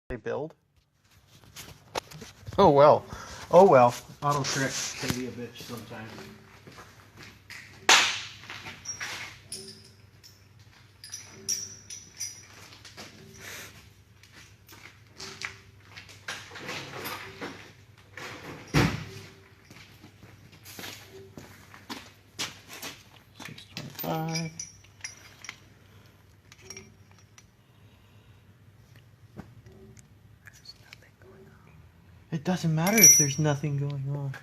They build. Oh well. Oh well. Auto trick can be a bitch sometimes. $6.25. It doesn't matter if there's nothing going on.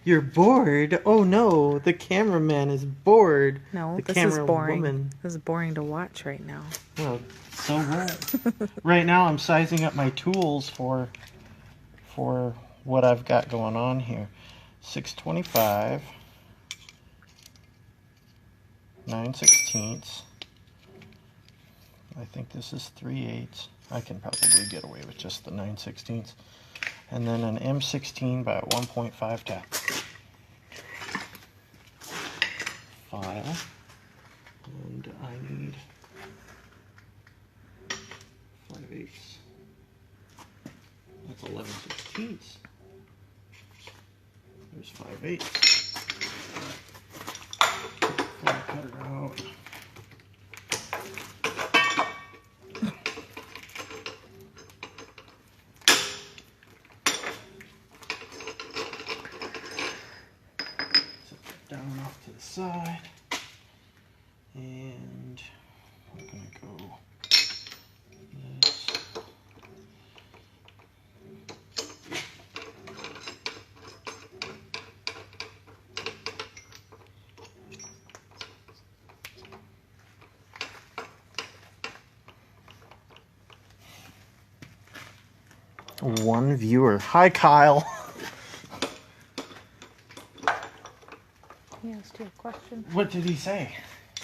You're bored? Oh no, the cameraman is bored. No, the this is boring. Woman. This is boring to watch right now. Well, so what? Right now I'm sizing up my tools for what I've got going on here. 625, 9/16. I think this is 3/8. I can probably get away with just the 9/16. And then an M16 by 1.5 tap. File. And I need 5/8. That's 11/16. There's 5/8. Cut it out. Down off to the side, and we're going to go this. One viewer. Hi, Kyle. He asked you a question. What did he say?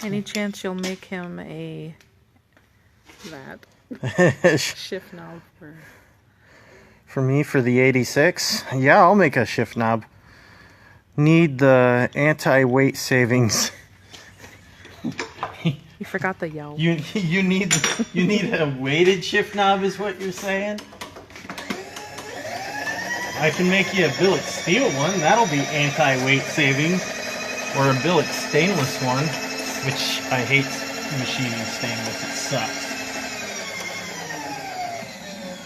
Any chance you'll make him that shift knob for me for the 86? Yeah, I'll make a shift knob. Need the anti-weight savings. You forgot the yelp. You need a weighted shift knob, is what you're saying? I can make you a billet steel one. That'll be anti-weight savings. Or a billet stainless one, which I hate machining stainless. It sucks.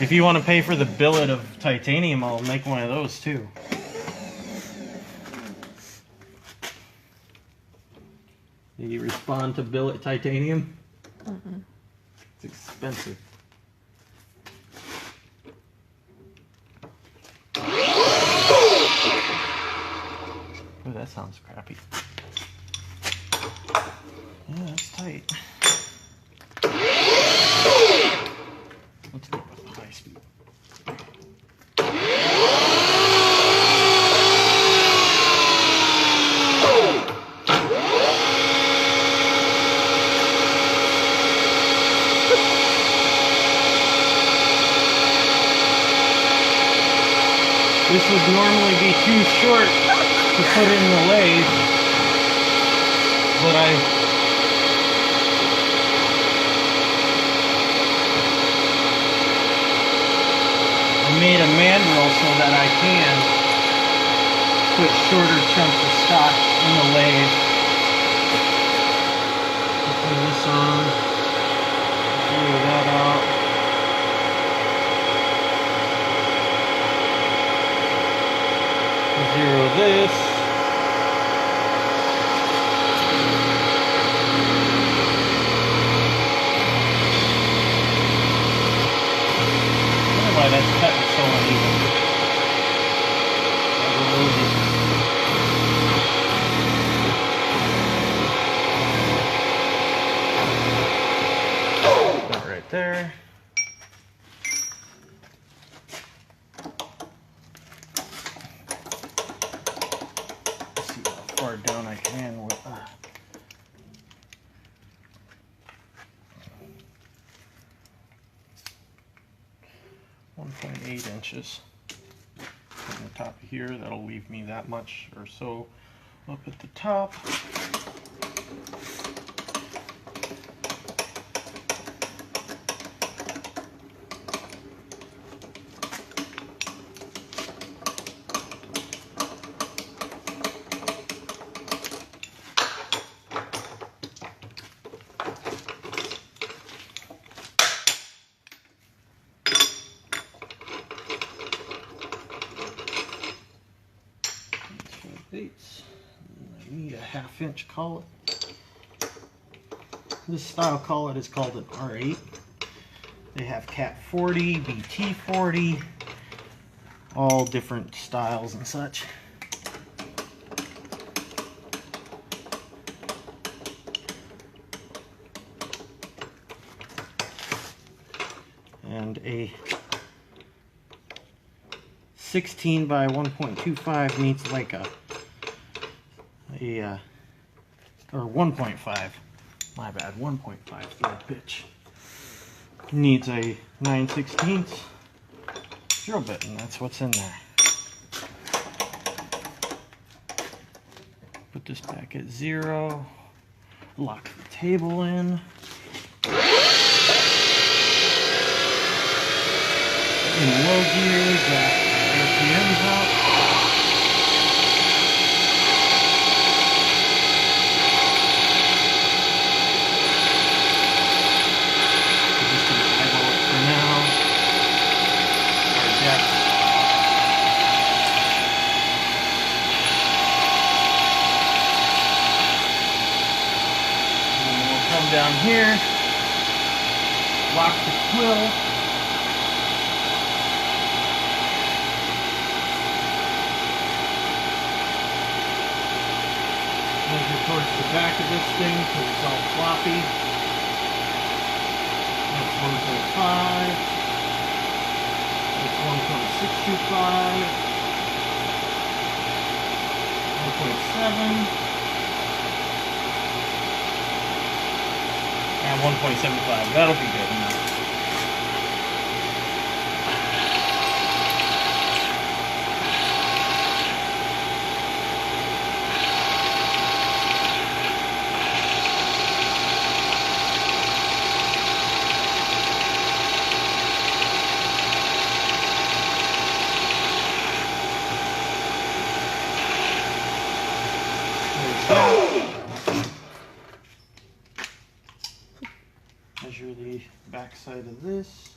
If you want to pay for the billet of titanium, I'll make one of those too. Do you respond to billet titanium? It's expensive. Oh, that sounds crappy. Yeah, that's tight. Let's go with high speed. This would normally be too short to put in the lathe, but I made a mandrel so that I can put shorter chunks of stock in the lathe. Put this on, zero that out. Zero this. I wonder why that's cutting so uneven. That right there. Far down I can with 1.8 inches on the top of here. That'll leave me that much or so up at the top. plates. I need a 1/2 inch collet. This style collet is called an R8. They have Cat 40, BT 40, all different styles and such. And a 16 by 1.25 needs like a or 1.5. My bad, 1.5 thread pitch. Needs a 9/16 drill bit, and that's what's in there. Put this back at 0. Lock the table in. In low gear, jack RPMs up. We're just going to eyeball it for now. Our jack. And then we'll come down here, lock the quill. Measure towards the back of this thing because it's all floppy. That's 1.5. That's 1.625. 1.7. And 1.75. That'll be good enough. Measure the back side of this.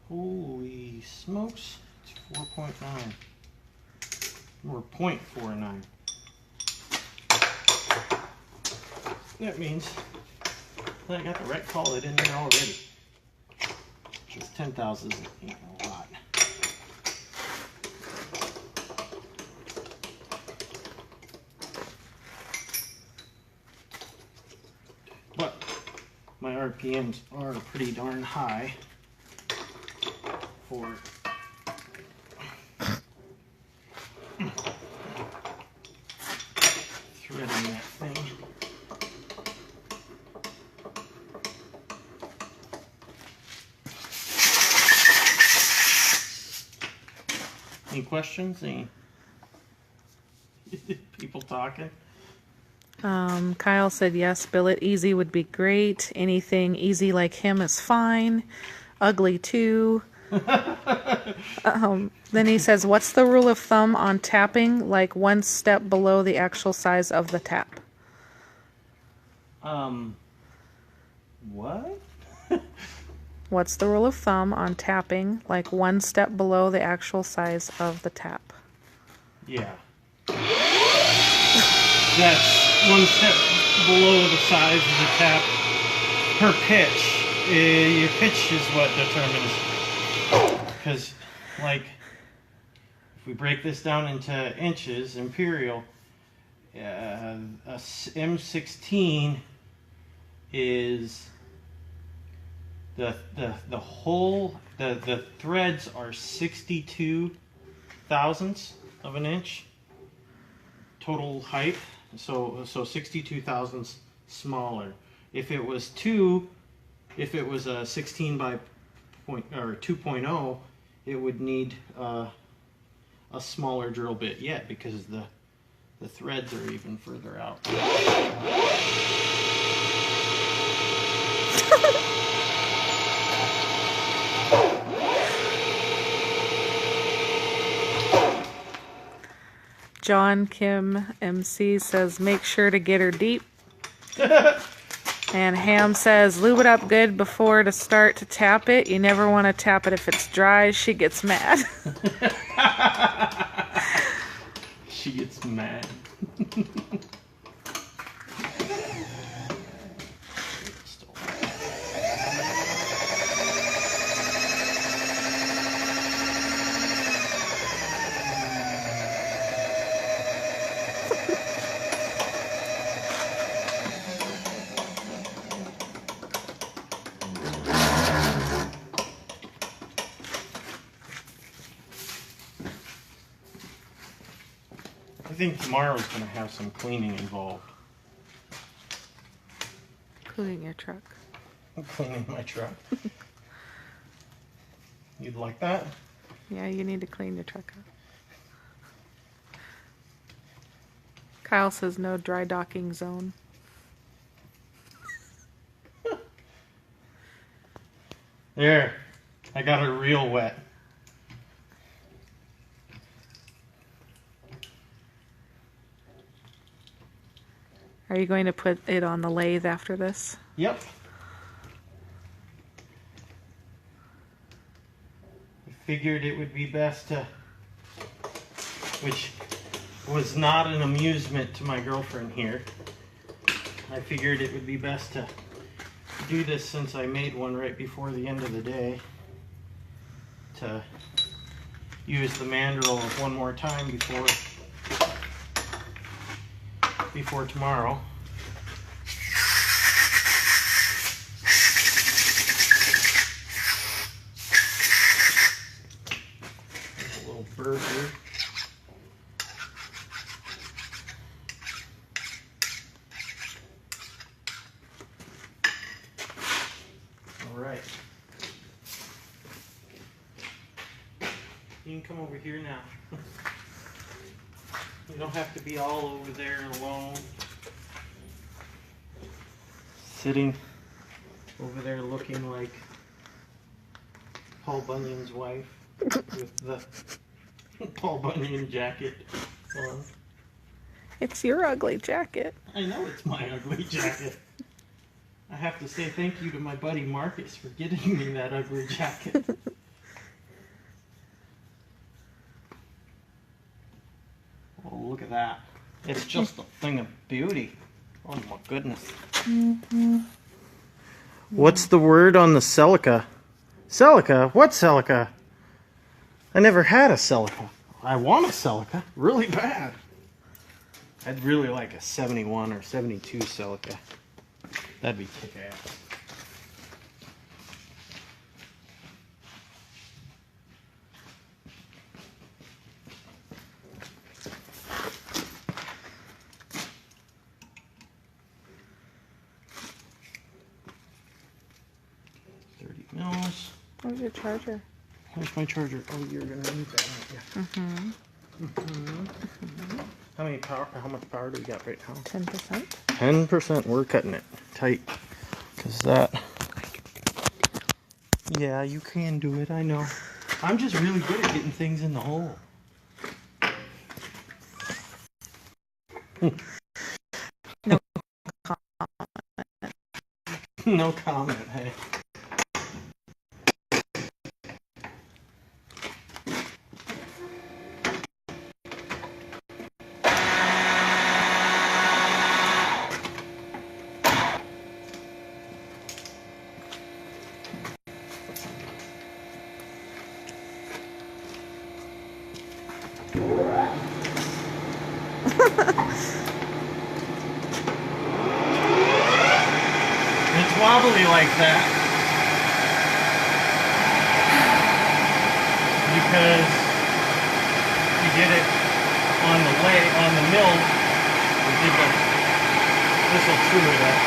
Holy smokes, it's 4.9 or 0.49. That means that I got the right collet in there already. Just 10 thousandths ain't a lot. But my RPMs are pretty darn high for threading that thing. Any questions? Any people talking? Kyle said yes, billet easy would be great. Anything easy like him is fine. Ugly too. Then he says, what's the rule of thumb on tapping like one step below the actual size of the tap? What? What's the rule of thumb on tapping like one step below the actual size of the tap? Yeah. That's one step below the size of the tap per pitch. Your pitch is what determines, because like if we break this down into inches, imperial, a M16 is the threads are 62 thousandths of an inch total height. So 62 thousandths smaller. If it was a 16 by 2.0, it would need a smaller drill bit yet because the threads are even further out. John Kim MC says, make sure to get her deep. And Ham says, lube it up good before to start to tap it. You never want to tap it if it's dry. She gets mad. She gets mad. I think tomorrow's going to have some cleaning involved. Including your truck. I'm cleaning my truck. You'd like that? Yeah, you need to clean your truck up. Kyle says no dry docking zone. There. I got her real wet. Are you going to put it on the lathe after this? Yep. I figured it would be best to, which was not an amusement to my girlfriend here. I figured it would be best to do this since I made one right before the end of the day, to use the mandrel one more time before tomorrow. There's a little bird here. All right. You can come over here now. You don't have to be all over there alone. Sitting over there looking like Paul Bunyan's wife with the Paul Bunyan jacket on. It's your ugly jacket. I know it's my ugly jacket. I have to say thank you to my buddy Marcus for getting me that ugly jacket. Oh, look at that. It's just a thing of beauty. Oh my goodness. Mm-hmm. What's the word on the Celica? Celica? What Celica? I never had a Celica. I want a Celica really bad. I'd really like a 71 or 72 Celica. That'd be kick-ass. Where's your charger? Where's my charger? Oh, you're gonna need that, aren't you? Mm-hmm. How much power do we got right now? 10%. 10%. We're cutting it tight. Cause that. Yeah, you can do it. I know. I'm just really good at getting things in the hole. No comment. No comment. Hey. It's wobbly like that because we did it on the mill. We did this will true it up.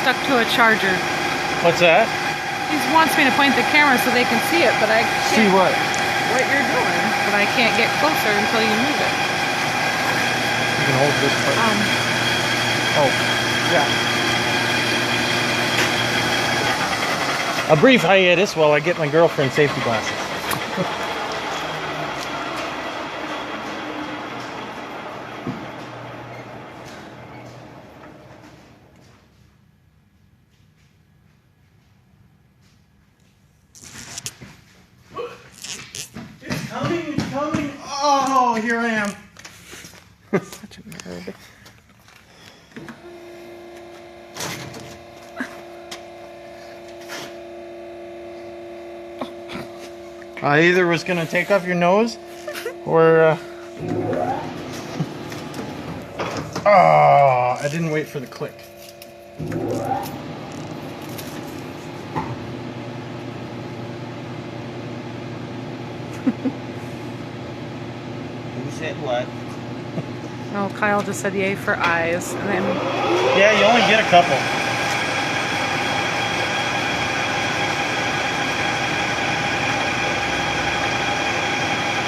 stuck to a charger. What's that? He wants me to point the camera so they can see it, but I can't. See what? What you're doing. But I can't get closer until you move it. You can hold this part. Oh, yeah. A brief hiatus while I get my girlfriend's safety glasses. It's coming, it's coming. Oh, here I am. Such a nerd. I either was going to take off your nose or... Oh, I didn't wait for the click. Who said what? No, Kyle just said yay for eyes. And then... Yeah, you only get a couple.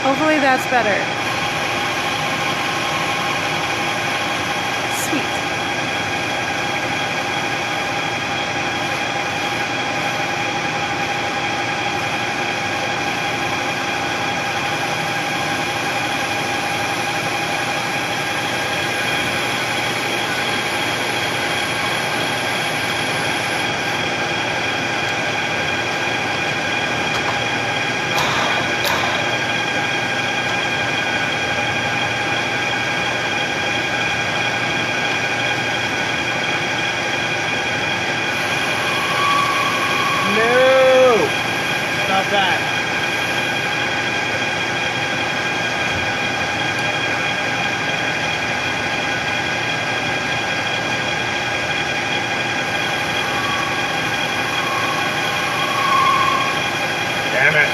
Hopefully that's better. Sweet. That. Damn it.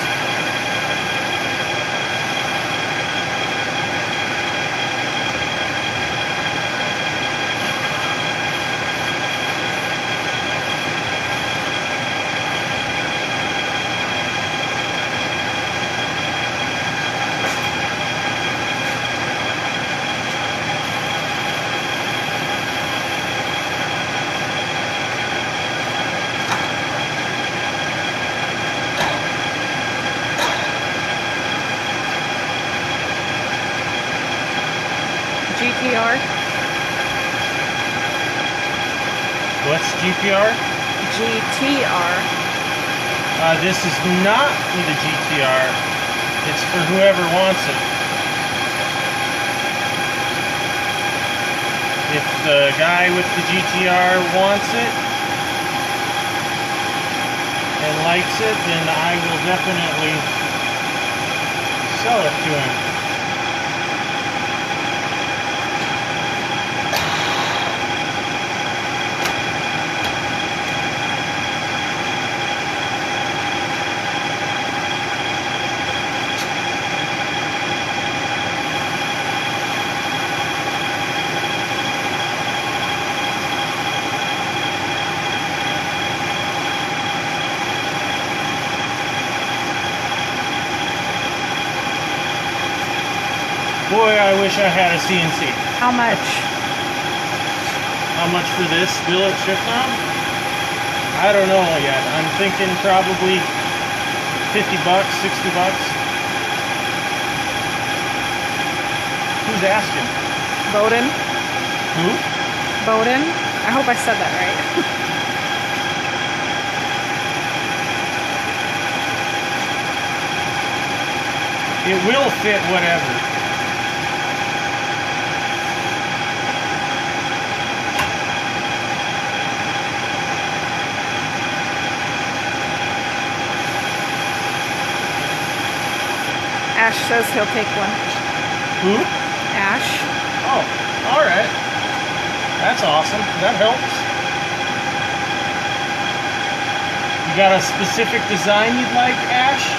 GTR. What's GPR? GTR. This is not for the GTR. It's for whoever wants it. If the guy with the GTR wants it and likes it, then I will definitely sell it to him. Boy, I wish I had a CNC. How much? How much for this billet shift knob? I don't know yet. I'm thinking probably 50 bucks, 60 bucks. Who's asking? Bowden. Who? Bowden. I hope I said that right. It will fit whatever. Ash says he'll take one. Who? Ash. Oh, all right. That's awesome. That helps. You got a specific design you'd like, Ash?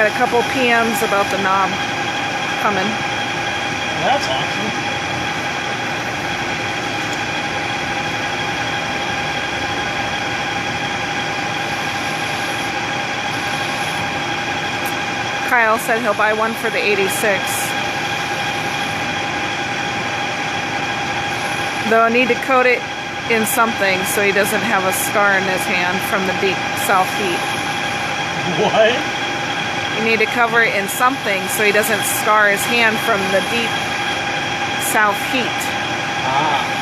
got a couple PMs about the knob coming. That's awesome. Kyle said he'll buy one for the 86. Though I need to coat it in something so he doesn't have a scar in his hand from the deep south heat. What? You need to cover it in something so he doesn't scar his hand from the deep south heat. Ah.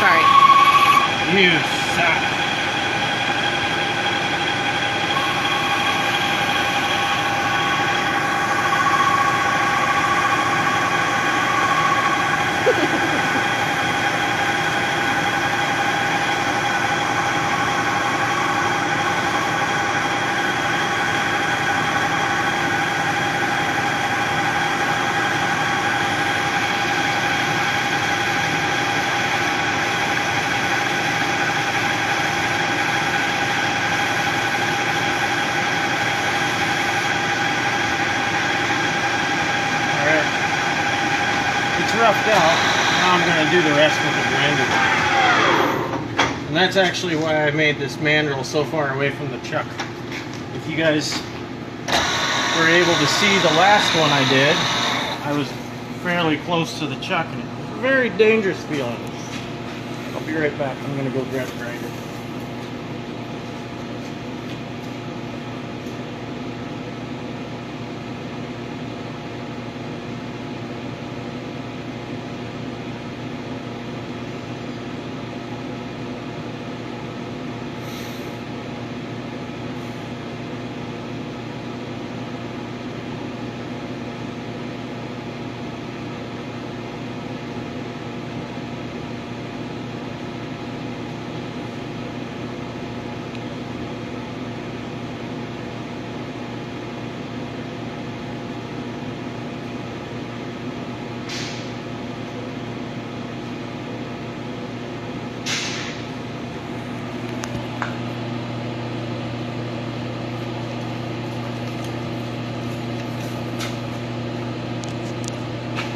Sorry. You suck. It's roughed out. Now I'm going to do the rest with the grinder. And that's actually why I made this mandrel so far away from the chuck. If you guys were able to see the last one I did, I was fairly close to the chuck and it was a very dangerous feeling. I'll be right back. I'm going to go grab a grinder.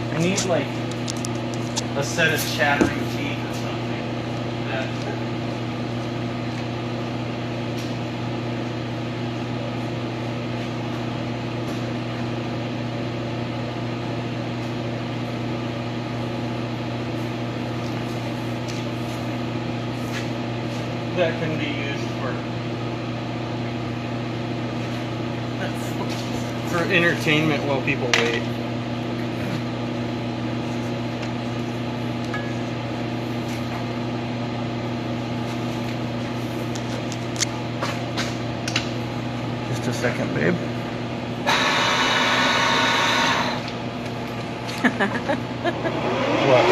I need like a set of chattering teeth or something. That can be used for entertainment while people wait. Just a second, babe. What?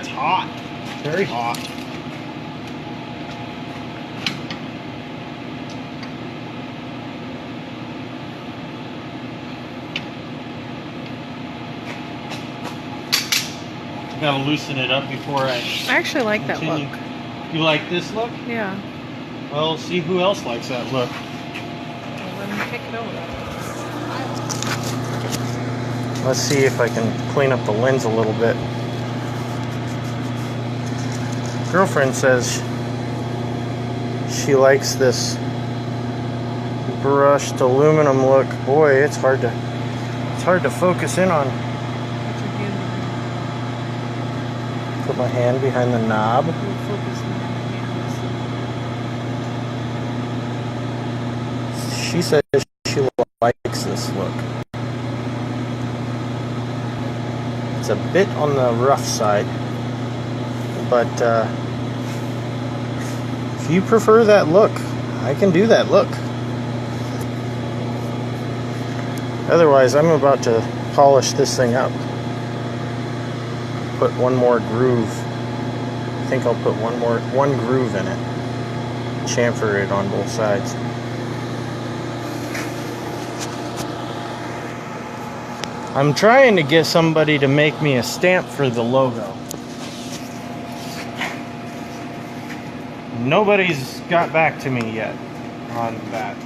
That's hot. Very hot. Gotta loosen it up before I actually like continue. that look. You like this look? Yeah. Well, see who else likes that look. Well, let me take it over. Let's see if I can clean up the lens a little bit. Girlfriend says she likes this brushed aluminum look. Boy, it's hard to focus in on. Put my hand behind the knob. She says she likes this look. It's a bit on the rough side, but if you prefer that look, I can do that look. Otherwise, I'm about to polish this thing up. Put one more groove. I think I'll put one groove in it. Chamfer it on both sides. I'm trying to get somebody to make me a stamp for the logo. Nobody's got back to me yet on that.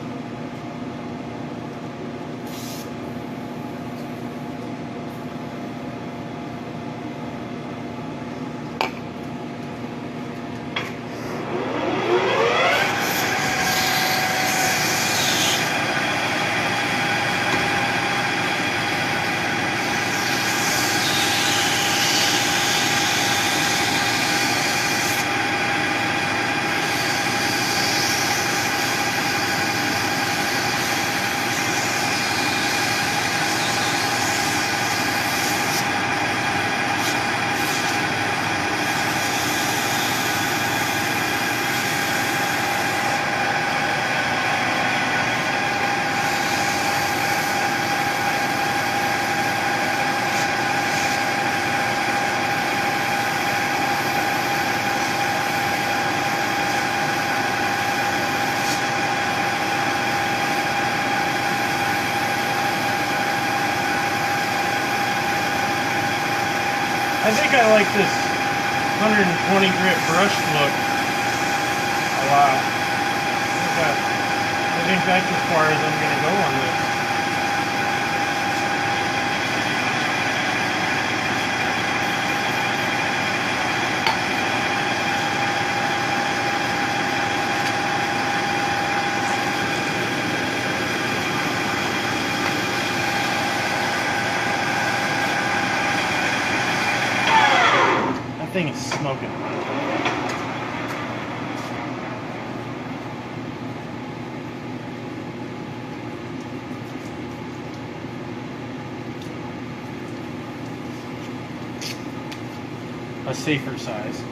I think I like this 120 grit brush look a lot. I think that's as far as I'm going to go on this. That thing is smoking. A safer size.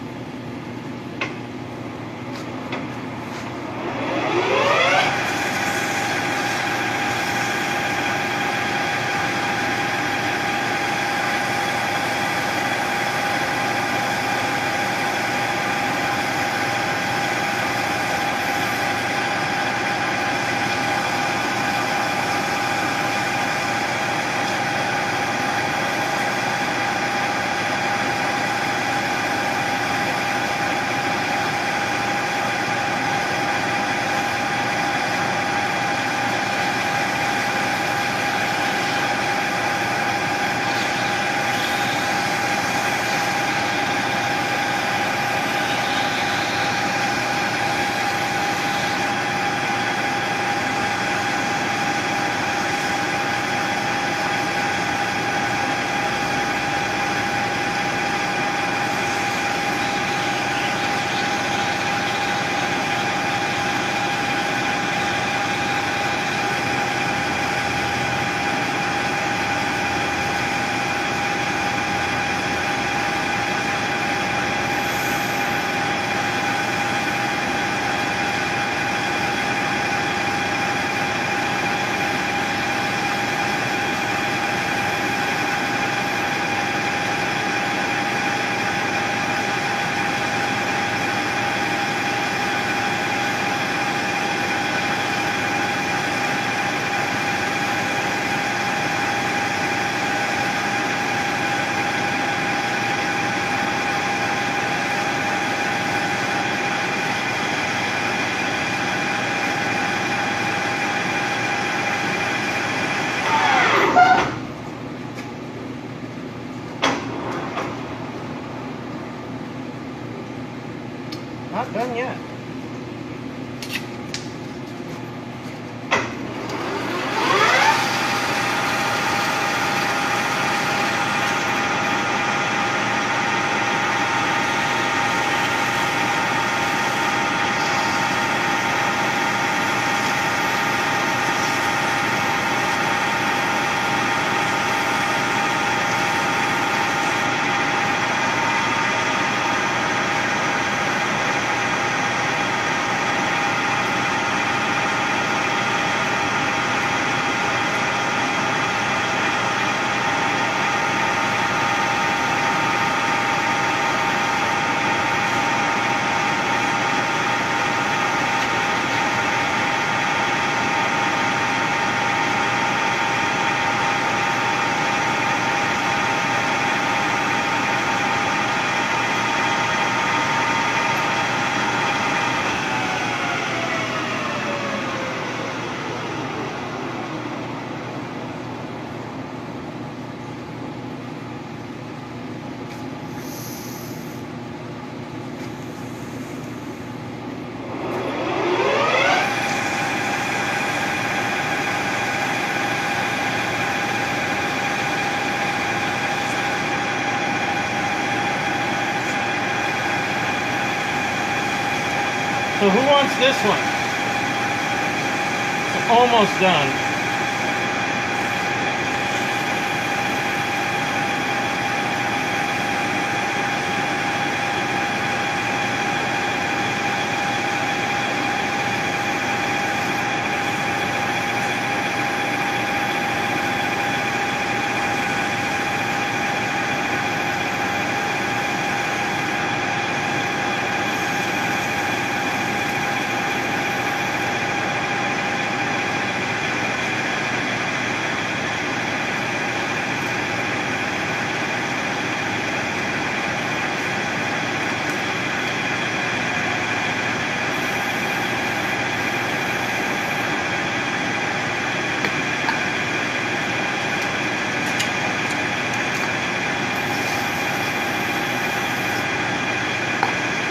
Not done yet. So who wants this one? It's almost done.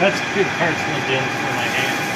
That's good carcinogenic for my hand.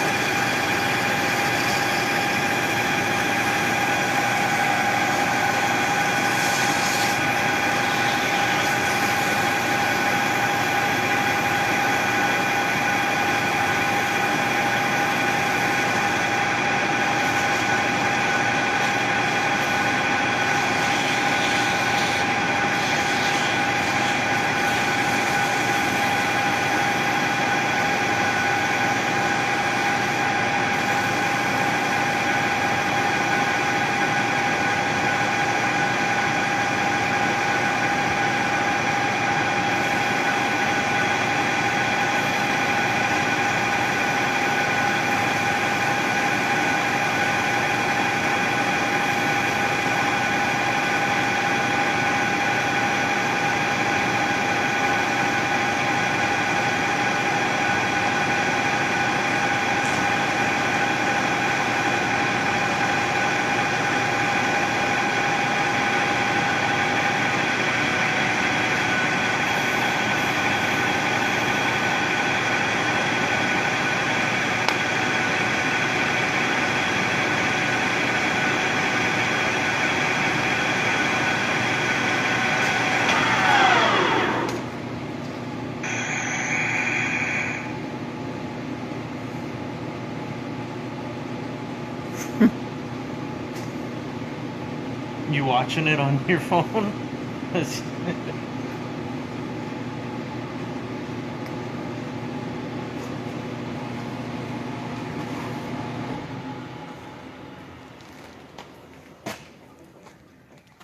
You watching it on your phone?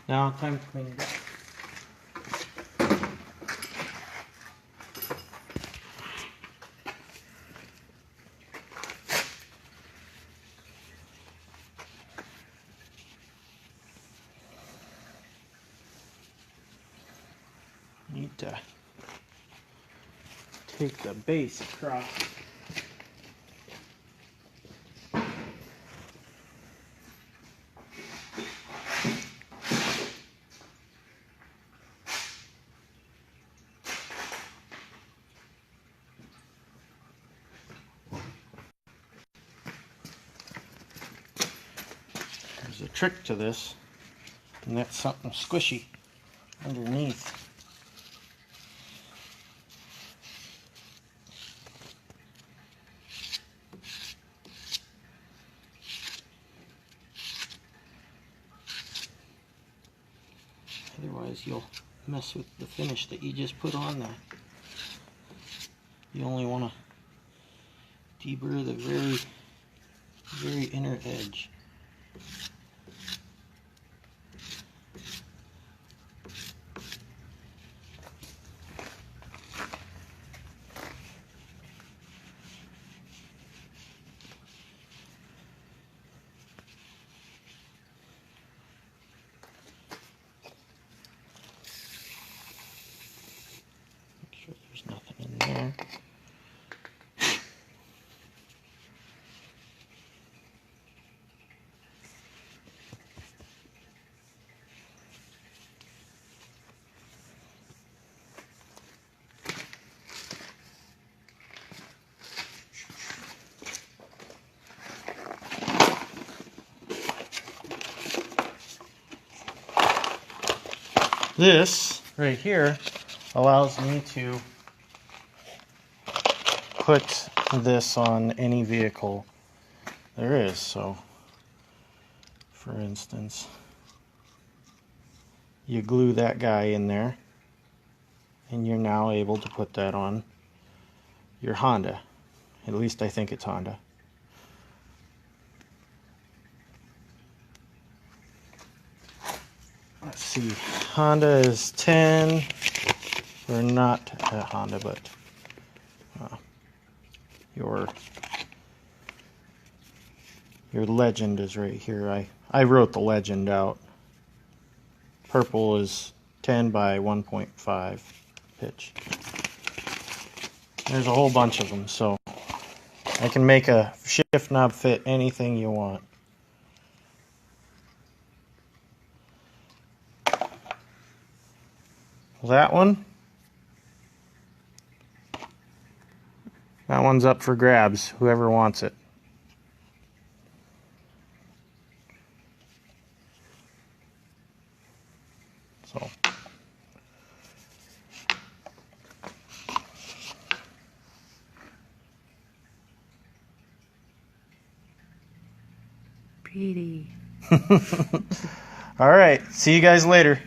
Now time to clean it up. Need to take the base across. trick to this, and that's something squishy underneath. Otherwise you'll mess with the finish that you just put on there. You only want to deburr the very inner edge. Make sure there's nothing in there. This right here allows me to put this on any vehicle there is. So, for instance, you glue that guy in there, and you're now able to put that on your Honda. At least I think it's Honda. Let's see, Honda is 10, or not a Honda, but your legend is right here. I wrote the legend out. Purple is 10 by 1.5 pitch. There's a whole bunch of them, so I can make a shift knob fit anything you want. That one's up for grabs, whoever wants it. So Petey. all right, see you guys later.